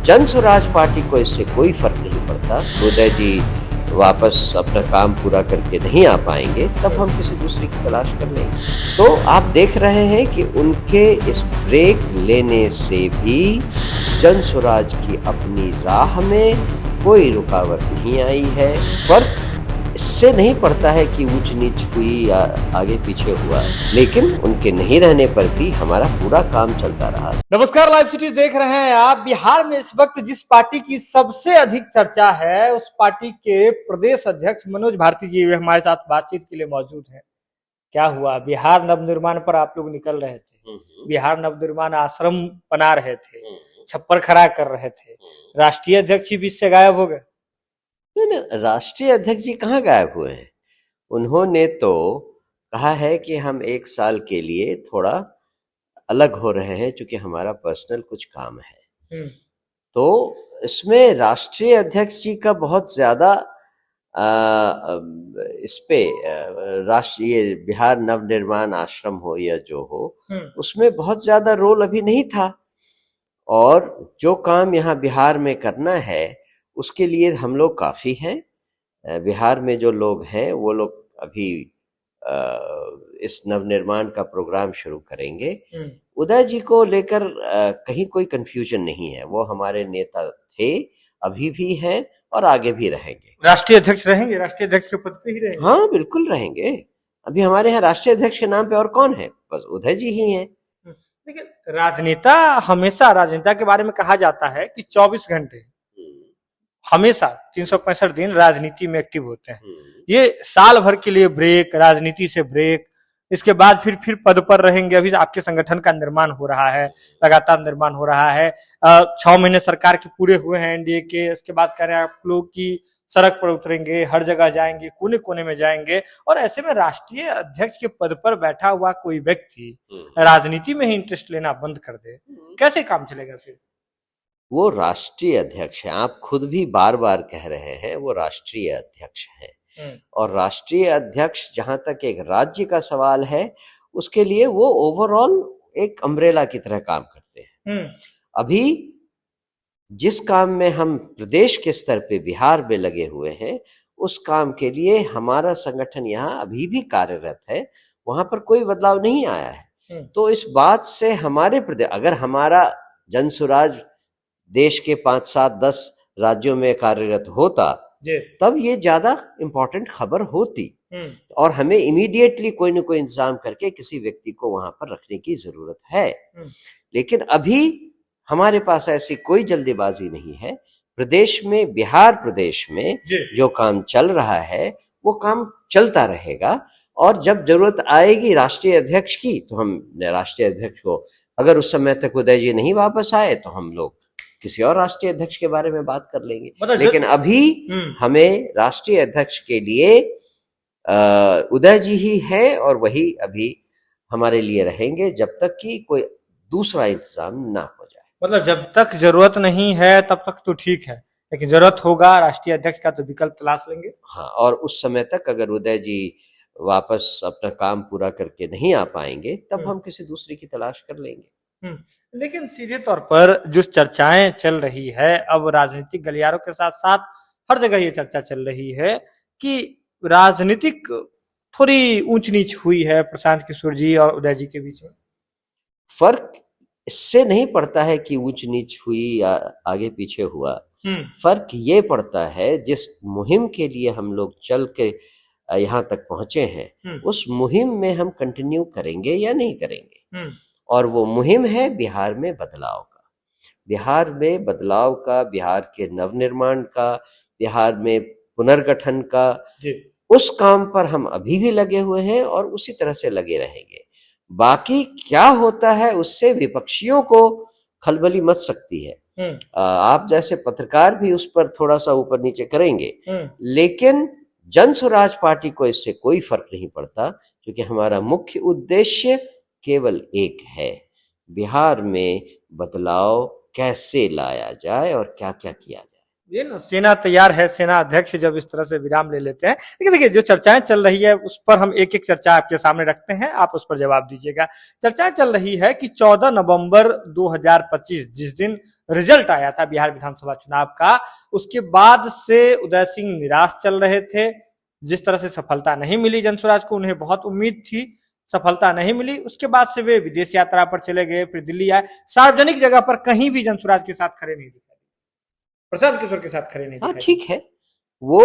जन स्वराज पार्टी को इससे कोई फर्क नहीं पड़ता। उदय जी वापस अपना काम पूरा करके नहीं आ पाएंगे, तब हम किसी दूसरे की तलाश कर लेंगे। तो आप देख रहे हैं कि उनके इस ब्रेक लेने से भी जन स्वराज की अपनी राह में कोई रुकावट नहीं आई है। फर्क इससे नहीं पड़ता है कि ऊंच नीच हुई या आगे पीछे हुआ, लेकिन उनके नहीं रहने पर भी हमारा पूरा काम चलता रहा। नमस्कार, लाइव सिटी देख रहे हैं आप। बिहार में इस वक्त जिस पार्टी की सबसे अधिक चर्चा है, उस पार्टी के प्रदेश अध्यक्ष मनोज भारती जी वे हमारे साथ बातचीत के लिए मौजूद हैं। क्या हुआ? बिहार नवनिर्माण पर आप लोग निकल रहे थे, बिहार नवनिर्माण आश्रम बना रहे थे, छप्पर खड़ा कर रहे थे, राष्ट्रीय अध्यक्ष ही बीच से गायब हो गए। राष्ट्रीय अध्यक्ष जी कहाँ गायब हुए हैं? उन्होंने तो कहा है कि हम 1 साल के लिए थोड़ा अलग हो रहे हैं, चूंकि हमारा पर्सनल कुछ काम है। तो इसमें राष्ट्रीय अध्यक्ष जी का बहुत ज्यादा इस पे राष्ट्रीय बिहार नवनिर्माण आश्रम हो या जो हो, उसमें बहुत ज्यादा रोल अभी नहीं था। और जो काम यहाँ बिहार में करना है उसके लिए हम लोग काफी हैं। बिहार में जो लोग हैं वो लोग अभी इस नवनिर्माण का प्रोग्राम शुरू करेंगे। उदय जी को लेकर कहीं कोई कंफ्यूजन नहीं है। वो हमारे नेता थे, अभी भी हैं और आगे भी रहेंगे। राष्ट्रीय अध्यक्ष रहेंगे, राष्ट्रीय अध्यक्ष के पद पे ही रहेंगे। हाँ, बिल्कुल रहेंगे। अभी हमारे यहाँ राष्ट्रीय अध्यक्ष के नाम पे और कौन है? बस उदय जी ही हैं। लेकिन राजनेता, हमेशा राजनेता के बारे में कहा जाता है कि 24 घंटे हमेशा 365 दिन राजनीति में एक्टिव होते हैं। ये साल भर के लिए ब्रेक, राजनीति से ब्रेक, इसके बाद फिर पद पर रहेंगे। अभी आपके संगठन का निर्माण हो रहा है, लगातार निर्माण हो रहा है। 6 महीने सरकार के पूरे हुए हैं एनडीए के। इसके बाद कह रहे हैं आप लोग की सड़क पर उतरेंगे, हर जगह जाएंगे, कोने कोने में जाएंगे। और ऐसे में राष्ट्रीय अध्यक्ष के पद पर बैठा हुआ कोई व्यक्ति राजनीति में ही इंटरेस्ट लेना बंद कर दे, कैसे काम चलेगा फिर? वो राष्ट्रीय अध्यक्ष है। आप खुद भी बार बार कह रहे हैं वो राष्ट्रीय अध्यक्ष है। और राष्ट्रीय अध्यक्ष, जहां तक एक राज्य का सवाल है, उसके लिए वो ओवरऑल एक अम्ब्रेला की तरह काम करते हैं। अभी जिस काम में हम प्रदेश के स्तर पे बिहार में लगे हुए हैं, उस काम के लिए हमारा संगठन यहाँ अभी भी कार्यरत है, वहां पर कोई बदलाव नहीं आया है। तो इस बात से हमारे प्रदेश, अगर हमारा जन स्वराज देश के 5, 7, 10 राज्यों में कार्यरत होता, तब ये ज्यादा इंपॉर्टेंट खबर होती और हमें इमीडिएटली कोई ना कोई इंतजाम करके किसी व्यक्ति को वहां पर रखने की जरूरत है। लेकिन अभी हमारे पास ऐसी कोई जल्दीबाजी नहीं है। प्रदेश में, बिहार प्रदेश में जो काम चल रहा है वो काम चलता रहेगा। और जब जरूरत आएगी राष्ट्रीय अध्यक्ष की, तो हम राष्ट्रीय अध्यक्ष को, अगर उस समय तक उदय जी नहीं वापस आए, तो हम लोग किसी और राष्ट्रीय अध्यक्ष के बारे में बात कर लेंगे। लेकिन अभी हमें राष्ट्रीय अध्यक्ष के लिए उदय जी ही हैं और वही अभी हमारे लिए रहेंगे जब तक कि कोई दूसरा इंतजाम ना हो जाए। मतलब जब तक जरूरत नहीं है तब तक तो ठीक है, लेकिन जरूरत होगा राष्ट्रीय अध्यक्ष का तो विकल्प तलाश लेंगे। हाँ, और उस समय तक अगर उदय जी वापस अपना काम पूरा करके नहीं आ पाएंगे, तब हम किसी दूसरे की तलाश कर लेंगे। लेकिन सीधे तौर पर जो चर्चाएं चल रही है, अब राजनीतिक गलियारों के साथ साथ हर जगह ये चर्चा चल रही है कि राजनीतिक थोड़ी ऊंच नीच हुई है प्रशांत किशोर जी और उदय जी के बीच में। फर्क इससे नहीं पड़ता है कि ऊंच नीच हुई या आगे पीछे हुआ। फर्क ये पड़ता है जिस मुहिम के लिए हम लोग चल के यहाँ तक पहुंचे हैं, उस मुहिम में हम कंटिन्यू करेंगे या नहीं करेंगे। और वो मुहिम है बिहार में बदलाव का, बिहार में बदलाव का, बिहार के नवनिर्माण का, बिहार में पुनर्गठन का। उस काम पर हम अभी भी लगे हुए हैं और उसी तरह से लगे रहेंगे। बाकी क्या होता है उससे विपक्षियों को खलबली मच सकती है। आप जैसे पत्रकार भी उस पर थोड़ा सा ऊपर नीचे करेंगे, लेकिन जन स्वराज पार्टी को इससे कोई फर्क नहीं पड़ता, क्योंकि हमारा मुख्य उद्देश्य केवल एक है, बिहार में बदलाव कैसे लाया जाए और क्या क्या किया जाए। ये ना सेना तैयार है, सेना अध्यक्ष जब इस तरह से विराम ले लेते हैं। लेकिन देखिए जो चर्चाएं चल रही है उस पर हम एक एक चर्चा आपके सामने रखते हैं, आप उस पर जवाब दीजिएगा। चर्चाएं चल रही है कि 14 नवंबर 2025 जिस दिन रिजल्ट आया था बिहार विधानसभा चुनाव का, उसके बाद से उदय सिंह निराश चल रहे थे। जिस तरह से सफलता नहीं मिली जनसुराज को, उन्हें बहुत उम्मीद थी, सफलता नहीं मिली। उसके बाद से वे विदेश यात्रा पर चले गए, फिर दिल्ली आए, सार्वजनिक जगह पर कहीं भी जनसुराज के साथ खड़े नहीं दिखाई, प्रशांत किशोर के साथ खड़े नहीं हाँ दिखाई। ठीक है। वो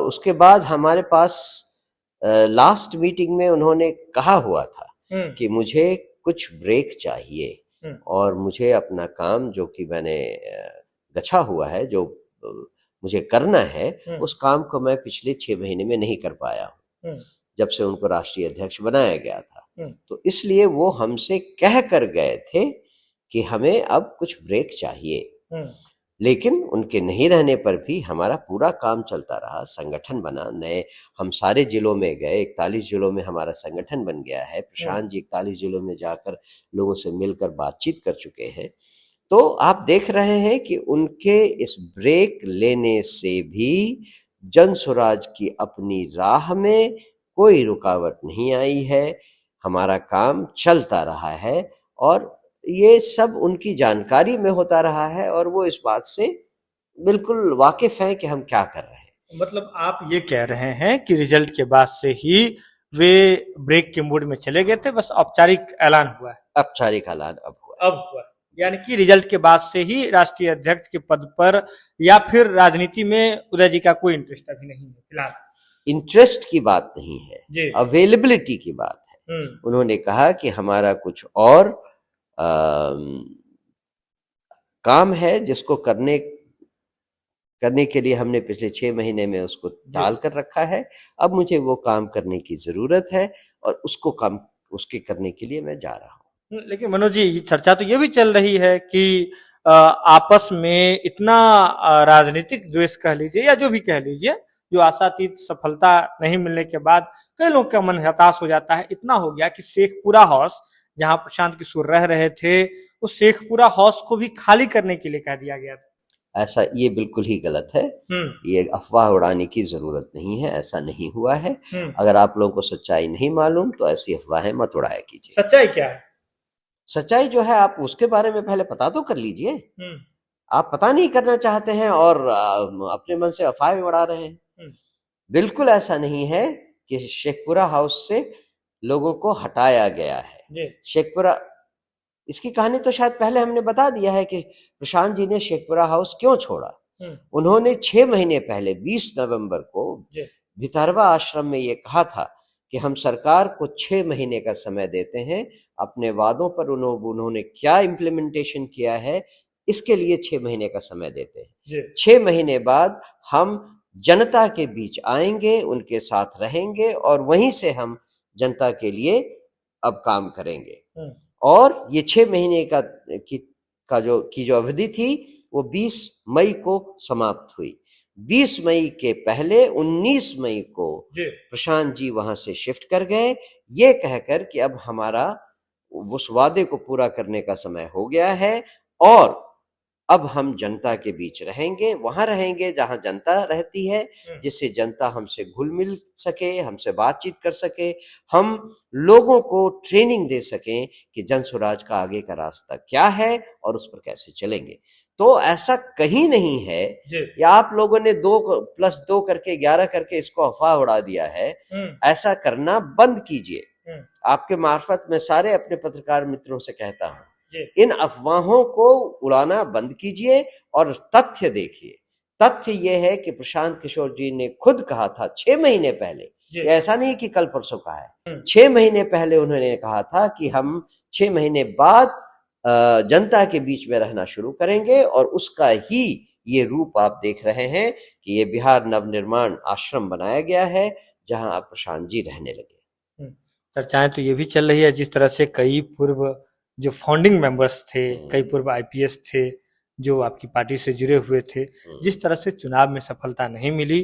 उसके बाद हमारे पास लास्ट मीटिंग में उन्होंने कहा हुआ था कि मुझे कुछ ब्रेक चाहिए और मुझे अपना काम जो कि मैंने गछा हुआ है, जो मुझे करना है, उस काम को मैं पिछले 6 महीने में नहीं कर पाया हूँ जब से उनको राष्ट्रीय अध्यक्ष बनाया गया था। तो इसलिए वो हमसे कह कर गए थे कि हमें अब कुछ ब्रेक चाहिए। लेकिन उनके नहीं रहने पर भी हमारा पूरा काम चलता रहा, संगठन बना, नए हम सारे जिलों में गए, 41 जिलों में हमारा संगठन बन गया है। प्रशांत जी 41 जिलों में जाकर लोगों से मिलकर बातचीत कर चुके हैं। तो आप देख रहे हैं कि उनके इस ब्रेक लेने से भी जनसुराज की अपनी राह में कोई रुकावट नहीं आई है, हमारा काम चलता रहा है और ये सब उनकी जानकारी में होता रहा है और वो इस बात से बिल्कुल वाकिफ हैं कि हम क्या कर रहे हैं। मतलब आप ये कह रहे हैं कि रिजल्ट के बाद से ही वे ब्रेक के मूड में चले गए थे, बस औपचारिक ऐलान हुआ है। औपचारिक ऐलान अब हुआ, यानी कि रिजल्ट के बाद से ही राष्ट्रीय अध्यक्ष के पद पर या फिर राजनीति में उदय जी का कोई इंटरेस्ट अभी नहीं है फिलहाल। इंटरेस्ट की बात नहीं है, अवेलेबिलिटी की बात है। उन्होंने कहा कि हमारा कुछ और काम है जिसको करने के लिए हमने पिछले 6 महीने में उसको डाल कर रखा है, अब मुझे वो काम करने की जरूरत है और उसके करने के लिए मैं जा रहा हूँ। लेकिन मनोज जी चर्चा तो ये भी चल रही है कि आपस में इतना राजनीतिक द्वेष कह लीजिए या जो भी कह लीजिए, जो आशातीत सफलता नहीं मिलने के बाद कई लोग का मन हताश हो जाता है। इतना हो गया कि शेखपुरा हाउस जहां प्रशांत किशोर रह रहे थे, उस शेखपुरा हाउस को भी खाली करने के लिए कह दिया गया था। ऐसा ये बिल्कुल ही गलत है, ये अफवाह उड़ाने की जरूरत नहीं है, ऐसा नहीं हुआ है। अगर आप लोगों को सच्चाई नहीं मालूम तो ऐसी अफवाहें मत उड़ाया कीजिए। सच्चाई क्या है? सच्चाई जो है आप उसके बारे में पहले पता तो कर लीजिए। आप पता नहीं करना चाहते हैं और अपने मन से अफवाह उड़ा रहे हैं। बिल्कुल ऐसा नहीं है कि शेखपुरा हाउस से लोगों को हटाया गया है। शेखपुरा, इसकी कहानी तो शायद पहले हमने बता दिया है कि प्रशांत जी ने शेखपुरा हाउस क्यों छोड़ा। उन्होंने 6 महीने पहले 20 नवंबर को भितरवा आश्रम में ये कहा था कि हम सरकार को 6 महीने का समय देते हैं, अपने वादों पर उन्होंने क्या इम्प्लीमेंटेशन किया है इसके लिए 6 महीने का समय देते हैं। 6 महीने बाद हम जनता के बीच आएंगे, उनके साथ रहेंगे और वहीं से हम जनता के लिए अब काम करेंगे। और ये 6 महीने का जो अवधि थी वो 20 मई को समाप्त हुई। 20 मई के पहले 19 मई को प्रशांत जी वहां से शिफ्ट कर गए, ये कहकर कि अब हमारा उस वादे को पूरा करने का समय हो गया है और अब हम जनता के बीच रहेंगे, वहां रहेंगे जहां जनता रहती है, जिससे जनता हमसे घुल मिल सके, हमसे बातचीत कर सके, हम लोगों को ट्रेनिंग दे सकें कि जनसुराज का आगे का रास्ता क्या है और उस पर कैसे चलेंगे। तो ऐसा कहीं नहीं है या आप लोगों ने 2+2 करके 11 करके इसको अफवाह उड़ा दिया है। ऐसा करना बंद कीजिए। आपके मार्फत में सारे अपने पत्रकार मित्रों से कहता हूं, इन अफवाहों को उड़ाना बंद कीजिए और तथ्य देखिए। तथ्य यह है कि प्रशांत किशोर जी ने खुद कहा था 6 महीने पहले, ऐसा नहीं कि कल परसों कहा है, 6 महीने पहले उन्होंने कहा था कि हम 6 महीने बाद जनता के बीच में रहना शुरू करेंगे और उसका ही ये रूप आप देख रहे हैं कि ये बिहार नवनिर्माण आश्रम बनाया गया है जहां आप प्रशांत जी रहने लगे। चर्चाएं तो ये भी चल रही है जिस तरह से कई पूर्व जो फाउंडिंग मेंबर्स थे, कई पूर्व आईपीएस थे जो आपकी पार्टी से जुड़े हुए थे, जिस तरह से चुनाव में सफलता नहीं मिली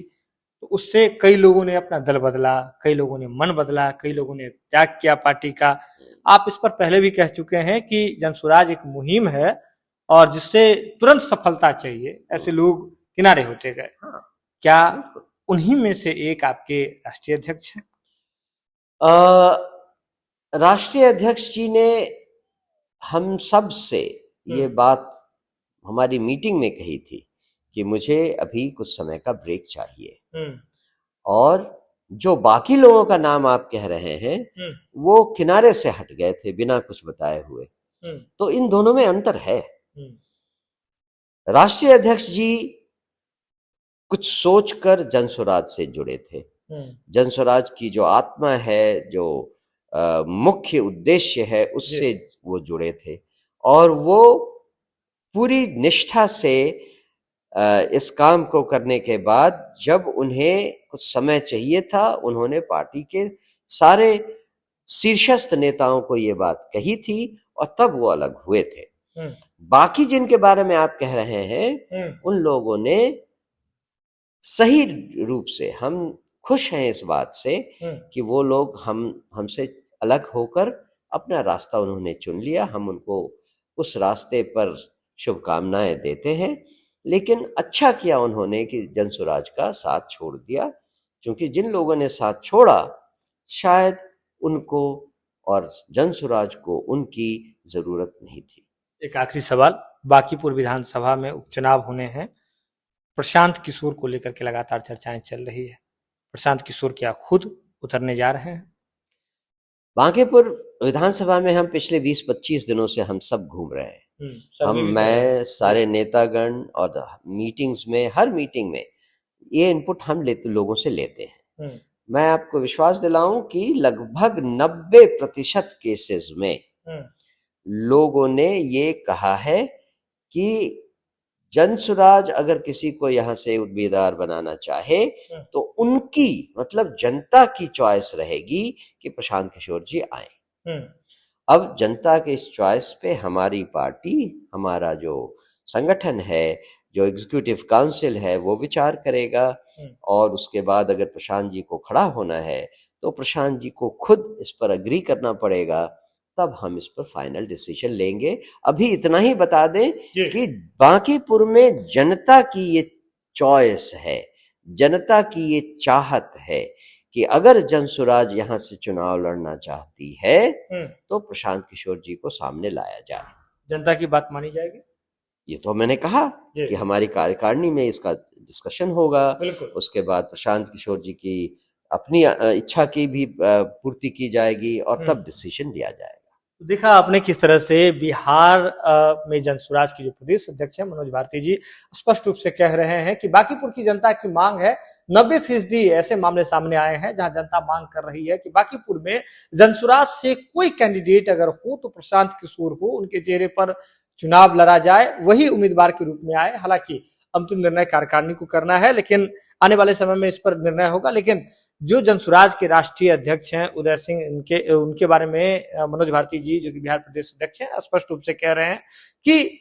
तो उससे कई लोगों ने अपना दल बदला, कई लोगों ने मन बदला, कई लोगों ने त्याग किया पार्टी का। आप इस पर पहले भी कह चुके हैं कि जनसुराज एक मुहिम है और जिससे तुरंत सफलता चाहिए, ऐसे लोग किनारे होते गए। हाँ, क्या उन्हीं में से एक आपके राष्ट्रीय अध्यक्ष हैं? राष्ट्रीय अध्यक्ष जी ने हम सब से ये बात हमारी मीटिंग में कही थी कि मुझे अभी कुछ समय का ब्रेक चाहिए, और जो बाकी लोगों का नाम आप कह रहे हैं वो किनारे से हट गए थे बिना कुछ बताए हुए। तो इन दोनों में अंतर है। राष्ट्रीय अध्यक्ष जी कुछ सोचकर जनसुराज से जुड़े थे। जनसुराज की जो आत्मा है, जो मुख्य उद्देश्य है, उससे वो जुड़े थे, और वो पूरी निष्ठा से इस काम को करने के बाद जब उन्हें कुछ समय चाहिए था, उन्होंने पार्टी के सारे शीर्षस्थ नेताओं को ये बात कही थी और तब वो अलग हुए थे। बाकी जिनके बारे में आप कह रहे हैं, उन लोगों ने सही रूप से, हम खुश हैं इस बात से कि वो लोग हमसे अलग होकर अपना रास्ता उन्होंने चुन लिया। हम उनको उस रास्ते पर शुभकामनाएं देते हैं, लेकिन अच्छा किया उन्होंने कि जनसुराज का साथ छोड़ दिया, क्योंकि जिन लोगों ने साथ छोड़ा शायद उनको और जनसुराज को उनकी जरूरत नहीं थी। एक आखिरी सवाल, बांकीपुर विधानसभा में उपचुनाव होने हैं, प्रशांत किशोर को लेकर के लगातार चर्चाएं चल रही है, प्रशांत किशोर क्या खुद उतरने जा रहे हैं? बांकीपुर विधानसभा में हम पिछले 20-25 दिनों से हम सब घूम रहे हैं। मैं सारे नेतागण और मीटिंग्स में, हर मीटिंग में ये इनपुट हम लोगों से लेते हैं। मैं आपको विश्वास दिलाऊं कि लगभग 90% केसेस में लोगों ने ये कहा है कि जनसुराज अगर किसी को यहाँ से उम्मीदवार बनाना चाहे तो उनकी, मतलब जनता की चॉइस रहेगी कि प्रशांत किशोर जी आए। अब जनता के इस चॉइस पे हमारी पार्टी, हमारा जो संगठन है, जो एग्जीक्यूटिव काउंसिल है, वो विचार करेगा, और उसके बाद अगर प्रशांत जी को खड़ा होना है तो प्रशांत जी को खुद इस पर अग्री करना पड़ेगा, तब हम इस पर फाइनल डिसीजन लेंगे। अभी इतना ही बता दें कि बांकीपुर में जनता की ये चॉइस है, जनता की ये चाहत है कि अगर जनसुराज यहाँ से चुनाव लड़ना चाहती है तो प्रशांत किशोर जी को सामने लाया जाए। जनता की बात मानी जाएगी? ये तो मैंने कहा कि हमारी कार्यकारिणी में इसका डिस्कशन होगा। उसके बाद प्रशांत किशोर जी की अपनी इच्छा की भी पूर्ति की जाएगी और तब डिसीजन लिया जाएगा। देखा आपने किस तरह से बिहार में जनसुराज की जो प्रदेश अध्यक्ष है मनोज भारती जी स्पष्ट रूप से कह रहे हैं कि बांकीपुर की जनता की मांग है। 90% ऐसे मामले सामने आए हैं जहां जनता मांग कर रही है कि बांकीपुर में जनसुराज से कोई कैंडिडेट अगर हो तो प्रशांत किशोर हो, उनके चेहरे पर चुनाव लड़ा जाए, वही उम्मीदवार के रूप में आए। हालांकि अंतिम निर्णय कार्यकारिणी को करना है, लेकिन आने वाले समय में इस पर निर्णय होगा। लेकिन जो जनसुराज के राष्ट्रीय अध्यक्ष हैं उदय सिंह, उनके बारे में मनोज भारती जी जो कि बिहार प्रदेश अध्यक्ष हैं स्पष्ट रूप से कह रहे हैं कि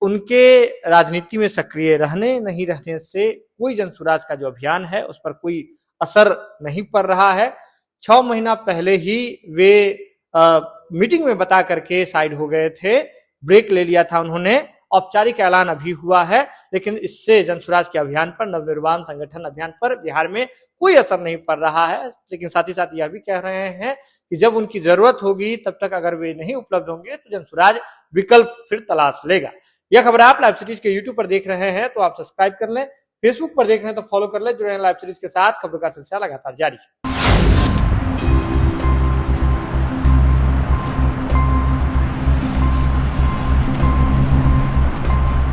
उनके राजनीति में सक्रिय रहने नहीं रहने से कोई जनसुराज का जो अभियान है उस पर कोई असर नहीं पड़ रहा है। 6 महीना पहले ही वे मीटिंग में बता करके साइड हो गए थे, ब्रेक ले लिया था उन्होंने। औपचारिक ऐलान अभी हुआ है, लेकिन इससे जनसुराज के अभियान पर, नवनिर्माण संगठन अभियान पर बिहार में कोई असर नहीं पड़ रहा है। लेकिन साथ ही साथ यह भी कह रहे हैं कि जब उनकी जरूरत होगी तब तक अगर वे नहीं उपलब्ध होंगे तो जनसुराज विकल्प फिर तलाश लेगा। यह खबर आप लाइव सीरीज के यूट्यूब पर देख रहे हैं तो आप सब्सक्राइब कर लें, फेसबुक पर देख रहे हैं तो फॉलो कर लें। जुड़े हैं लाइव सीरीज के साथ, खबरों का सिलसिला लगातार जारी है।